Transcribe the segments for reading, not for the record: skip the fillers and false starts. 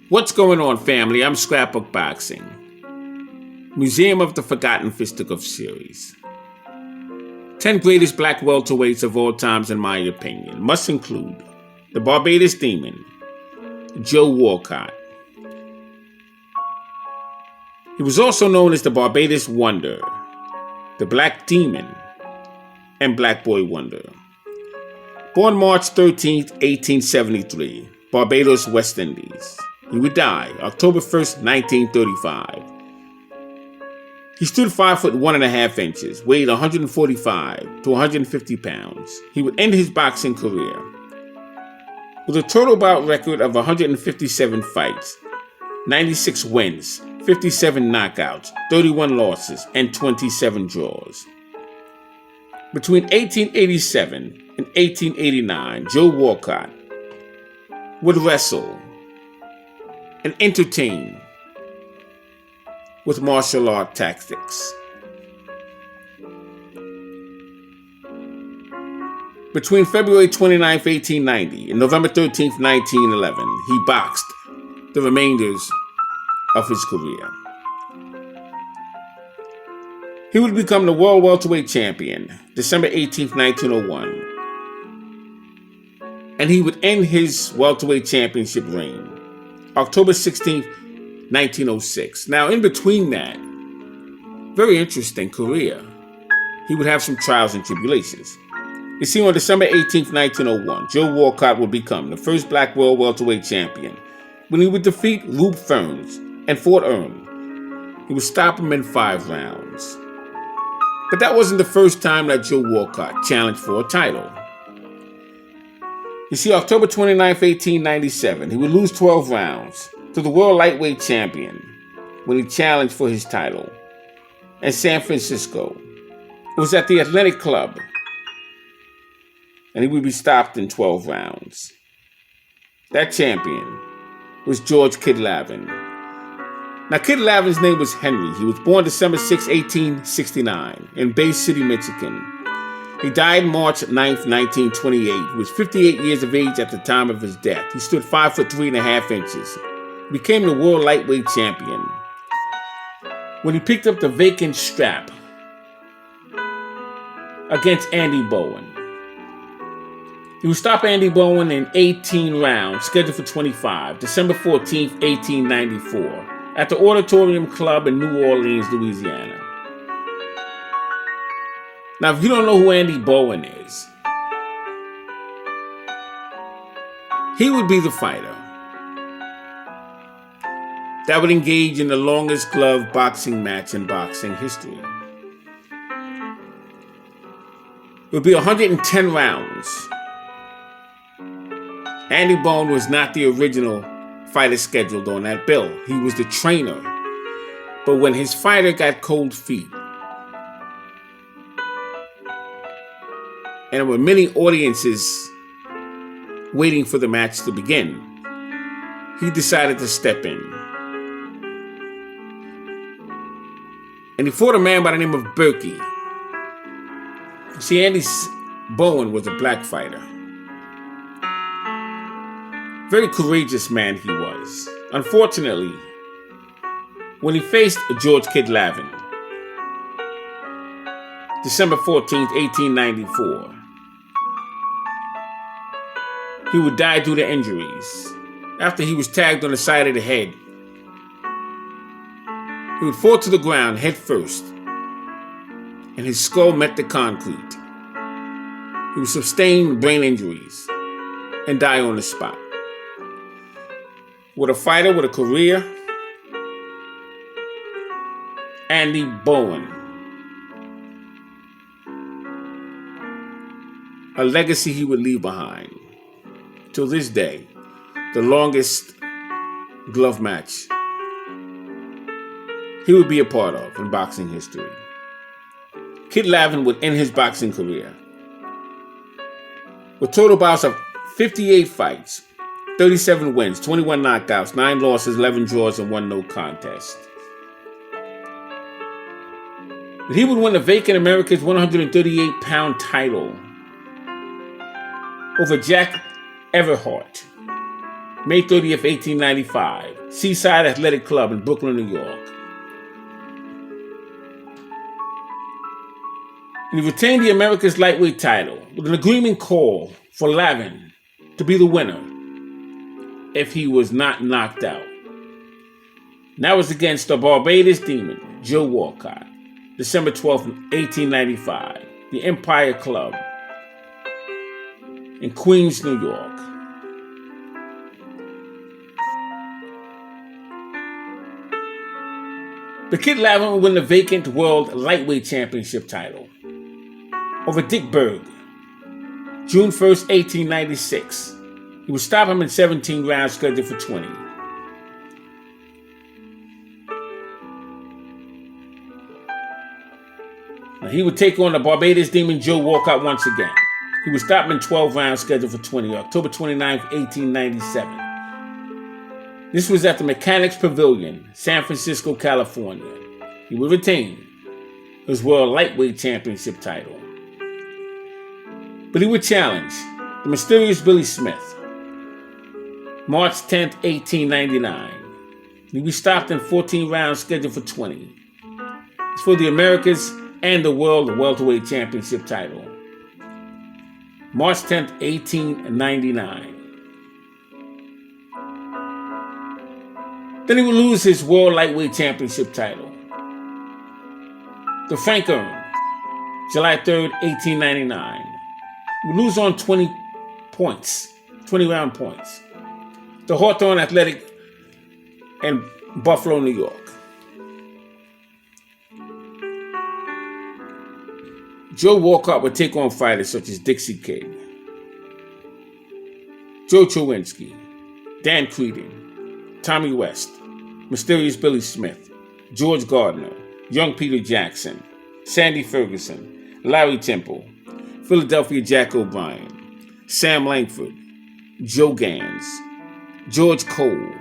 What's going on, family? I'm Scrapbook Boxing, Museum of the Forgotten Fisticuff series. 10 greatest black welterweights of all times, in my opinion, must include the Barbados Demon, Joe Walcott. He was also known as the Barbados Wonder, the Black Demon, and Black Boy Wonder. Born March 13, 1873, Barbados, West Indies. He would die October 1st, 1935. He stood 5 foot 1.5 inches, weighed 145 to 150 pounds. He would end his boxing career with a total bout record of 157 fights, 96 wins, 57 knockouts, 31 losses, and 27 draws. Between 1887 and 1889, Joe Walcott would wrestle and entertain with martial art tactics. Between February 29, 1890 and November 13, 1911, he boxed the remainders of his career. He would become the World Welterweight Champion December 18, 1901, and he would end his welterweight championship reign October 16, 1906. Now, in between that, very interesting career, he would have some trials and tribulations. You see, on December 18, 1901, Joe Walcott would become the first black world welterweight champion when he would defeat Rube Ferns and Fort Earn. He would stop him in 5 rounds. But that wasn't the first time that Joe Walcott challenged for a title. You see, October 29, 1897, he would lose 12 rounds to the world lightweight champion when he challenged for his title in San Francisco. It was at the Athletic Club, and he would be stopped in 12 rounds. That champion was George Kid Lavin. Now, Kid Lavin's name was Henry. He was born December 6, 1869 in Bay City, Michigan. He died March 9, 1928. He was 58 years of age at the time of his death. He stood 5 foot 3.5 inches. He became the world lightweight champion when he picked up the vacant strap against Andy Bowen. He would stop Andy Bowen in 18 rounds, scheduled for 25, December 14, 1894, at the Auditorium Club in New Orleans, Louisiana. Now, if you don't know who Andy Bowen is, he would be the fighter that would engage in the longest glove boxing match in boxing history. It would be 110 rounds. Andy Bowen was not the original fighter scheduled on that bill. He was the trainer. But when his fighter got cold feet, and there were many audiences waiting for the match to begin, he decided to step in. And he fought a man by the name of Berkey. See, Andy Bowen was a black fighter. Very courageous man he was. Unfortunately, when he faced George Kid Lavin, December 14, 1894, he would die due to injuries after he was tagged on the side of the head. He would fall to the ground head first, and his skull met the concrete. He would sustain brain injuries and die on the spot. With a fighter with a career, Andy Bowen, a legacy he would leave behind. Till this day, the longest glove match he would be a part of in boxing history. Kid Lavin would end his boxing career with total bouts of 58 fights, 37 wins, 21 knockouts, 9 losses, 11 draws, and 1 no contest. But he would win the vacant America's 138-pound title over Jack Everhart May 30th, 1895, Seaside Athletic Club in Brooklyn, New York. He retained the America's lightweight title with an agreement call for Lavin to be the winner if he was not knocked out. And that was against the Barbados Demon, Joe Walcott, December 12th, 1895, the Empire Club in Queens, New York. The Kid Lavin would win the vacant World Lightweight Championship title over Dick Berg, June 1st, 1896. He would stop him in 17 rounds scheduled for 20. Now, he would take on the Barbados Demon Joe Walcott once again. He would stop him in 12 rounds scheduled for 20, October 29th, 1897. This was at the Mechanics Pavilion, San Francisco, California. He would retain his World Lightweight Championship title. But he would challenge the mysterious Billy Smith, March 10th, 1899. He was stopped in 14 rounds scheduled for 20. It's for the Americas and the World Welterweight Championship title. March 10th, 1899. Then he would lose his World Lightweight Championship title to Frank Earn, July 3rd, 1899. He would lose on 20 round points. The Hawthorne Athletic in Buffalo, New York. Joe Walcott would take on fighters such as Dixie Kid, Joe Chowinski, Dan Creedon, Tommy West, Mysterious Billy Smith, George Gardner, Young Peter Jackson, Sandy Ferguson, Larry Temple, Philadelphia Jack O'Brien, Sam Langford, Joe Gans, George Cole,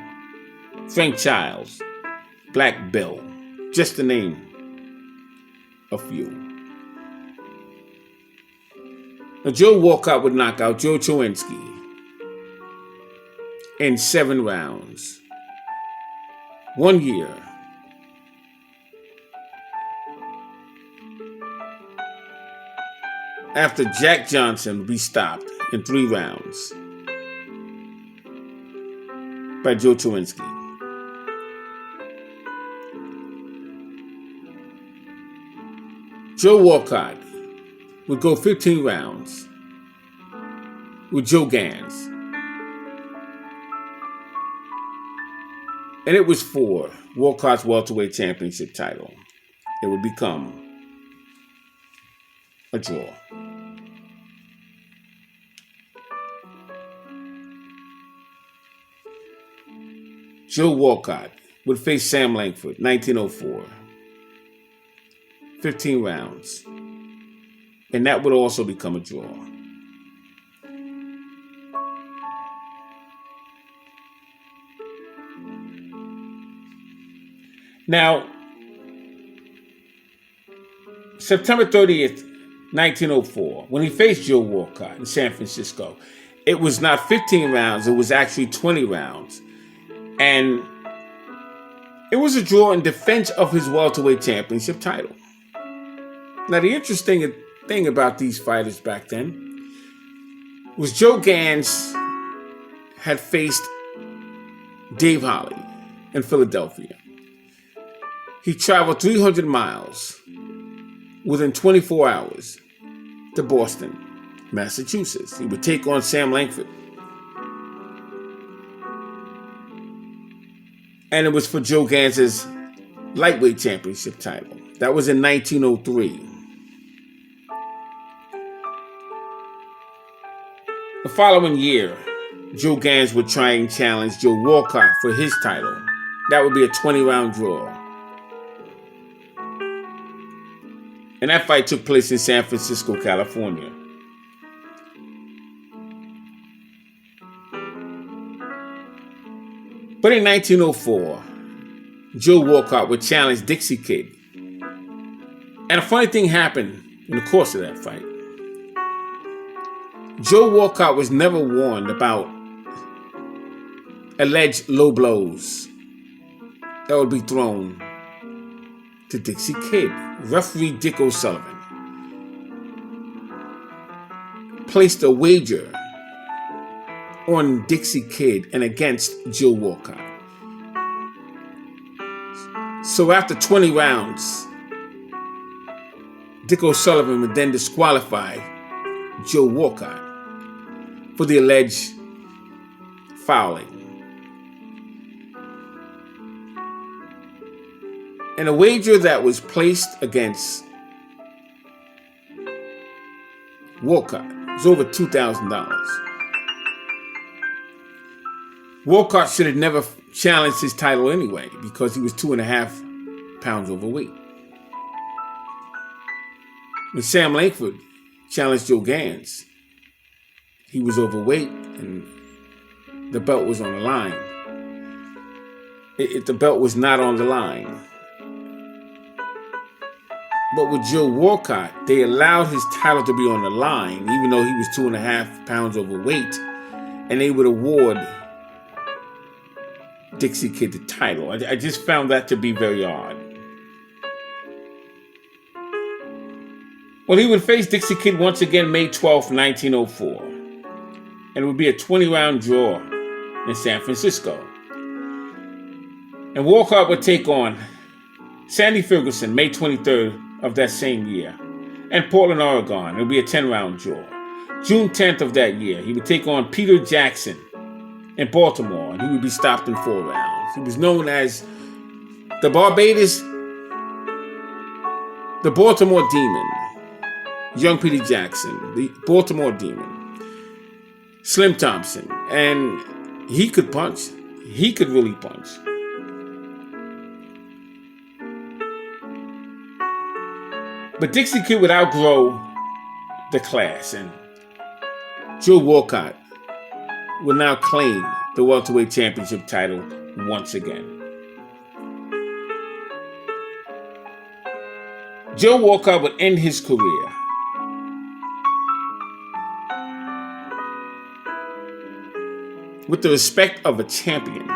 Frank Childs, Black Bill, just to name a few. Now, Joe Walcott would knock out Joe Chowinski in 7 rounds. 1 year. After Jack Johnson would be stopped in 3 rounds by Joe Chowinski. Joe Walcott would go 15 rounds with Joe Gans. And it was for Walcott's welterweight championship title. It would become a draw. Joe Walcott would face Sam Langford, 1904. 15 rounds. And that would also become a draw. Now, September 30th, 1904, when he faced Joe Walcott in San Francisco, it was not 15 rounds, it was actually 20 rounds. And it was a draw in defense of his welterweight championship title. Now, the interesting thing about these fighters back then was Joe Gans had faced Dave Holly in Philadelphia. He traveled 300 miles within 24 hours to Boston, Massachusetts. He would take on Sam Langford. And it was for Joe Gans's lightweight championship title. That was in 1903. The following year, Joe Gans would try and challenge Joe Walcott for his title. That would be a 20-round draw. And that fight took place in San Francisco, California. But in 1904, Joe Walcott would challenge Dixie Kid. And a funny thing happened in the course of that fight. Joe Walcott was never warned about alleged low blows that would be thrown to Dixie Kid. Referee Dick O'Sullivan placed a wager on Dixie Kid and against Joe Walcott. So after 20 rounds, Dick O'Sullivan would then disqualify Joe Walcott for the alleged fouling. And a wager that was placed against Walcott was over $2,000. Walcott should have never challenged his title anyway because he was 2.5 pounds overweight. When Sam Langford challenged Joe Gans, he was overweight and the belt was on the line. The belt was not on the line. But with Joe Walcott, they allowed his title to be on the line, even though he was 2.5 pounds overweight, and they would award Dixie Kid the title. I just found that to be very odd. Well, he would face Dixie Kid once again May 12, 1904. And it would be a 20-round draw in San Francisco. And Walcott would take on Sandy Ferguson May 23rd of that same year. And Portland, Oregon. It would be a 10-round draw. June 10th of that year, he would take on Peter Jackson in Baltimore, and he would be stopped in 4 rounds. He was known as the Barbados, the Baltimore Demon. Young Peter Jackson, the Baltimore Demon. Slim Thompson. And he could punch. He could really punch. But Dixie Kid would outgrow the class, and Joe Walcott will now claim the welterweight championship title once again. Joe Walcott would end his career with the respect of a champion.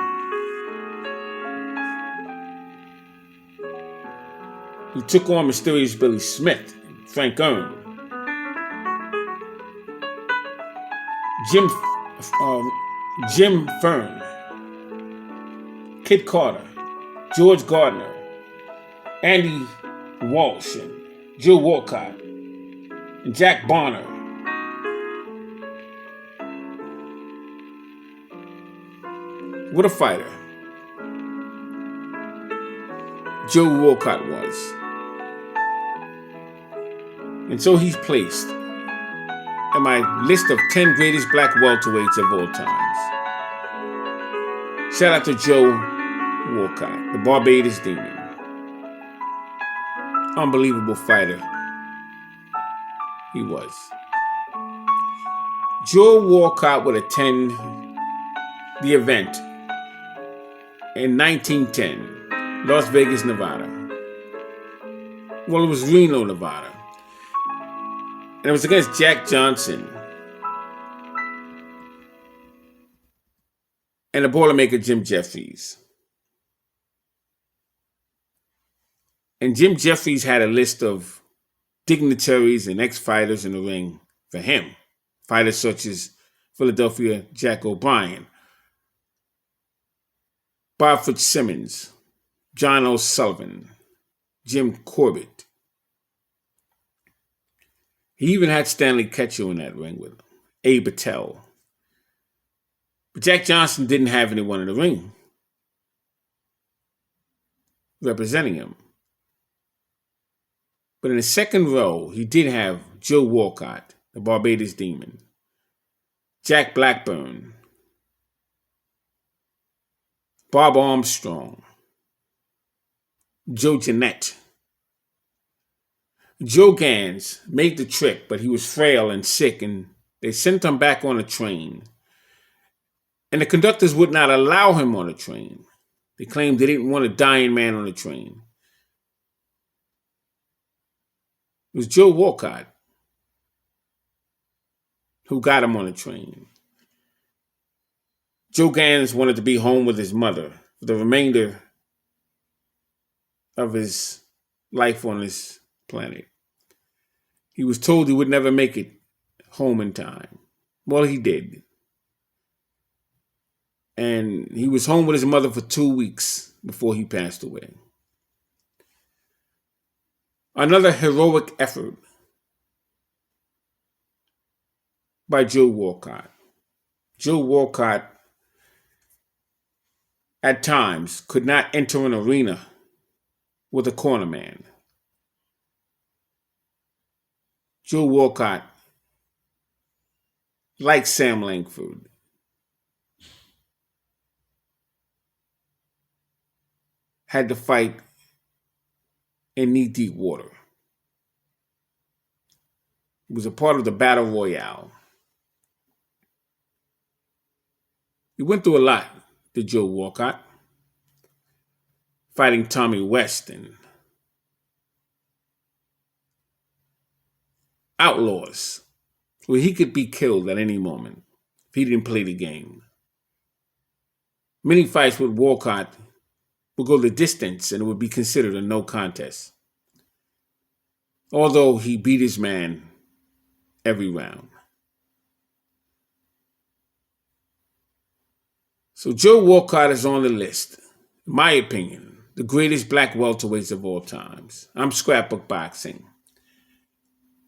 He took on Mysterious Billy Smith, Frank Earn, Jim Fern, Kid Carter, George Gardner, Andy Walsh, and Joe Walcott, and Jack Bonner. What a fighter Joe Walcott was. And so he's placed in my list of 10 greatest black welterweights of all times. Shout out to Joe Walcott, the Barbados Demon. Unbelievable fighter he was. Joe Walcott would attend the event in 1910, Las Vegas, Nevada. Well, it was Reno, Nevada. And it was against Jack Johnson and the Boilermaker Jim Jeffries. And Jim Jeffries had a list of dignitaries and ex-fighters in the ring for him. Fighters such as Philadelphia Jack O'Brien, Bob Fitzsimmons, John O'Sullivan, Jim Corbett. He even had Stanley Ketchel in that ring with him, Abe Patel. But Jack Johnson didn't have anyone in the ring representing him. But in the second row, he did have Joe Walcott, the Barbados Demon, Jack Blackburn, Bob Armstrong, Joe Jeanette. Joe Gans made the trip, but he was frail and sick, and they sent him back on a train. And the conductors would not allow him on a train. They claimed they didn't want a dying man on the train. It was Joe Walcott who got him on the train. Joe Gans wanted to be home with his mother for the remainder of his life on this planet. He was told he would never make it home in time. Well, he did. And he was home with his mother for 2 weeks before he passed away. Another heroic effort by Joe Walcott. Joe Walcott, at times, could not enter an arena with a corner man. Joe Walcott, like Sam Langford, had to fight in knee-deep water. He was a part of the Battle Royale. He went through a lot, did Joe Walcott, fighting Tommy West and outlaws, where he could be killed at any moment if he didn't play the game. Many fights with Walcott would go the distance and it would be considered a no contest, although he beat his man every round. So Joe Walcott is on the list, in my opinion, the greatest black welterweights of all times. I'm Scrapbook Boxing.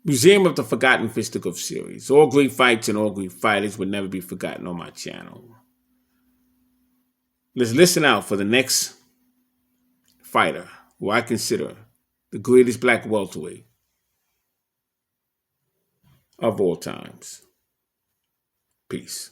Museum of the Forgotten Fisticuff series. All great fights and all great fighters would never be forgotten on my channel. Let's listen out for the next fighter who I consider the greatest black welterweight of all times. Peace.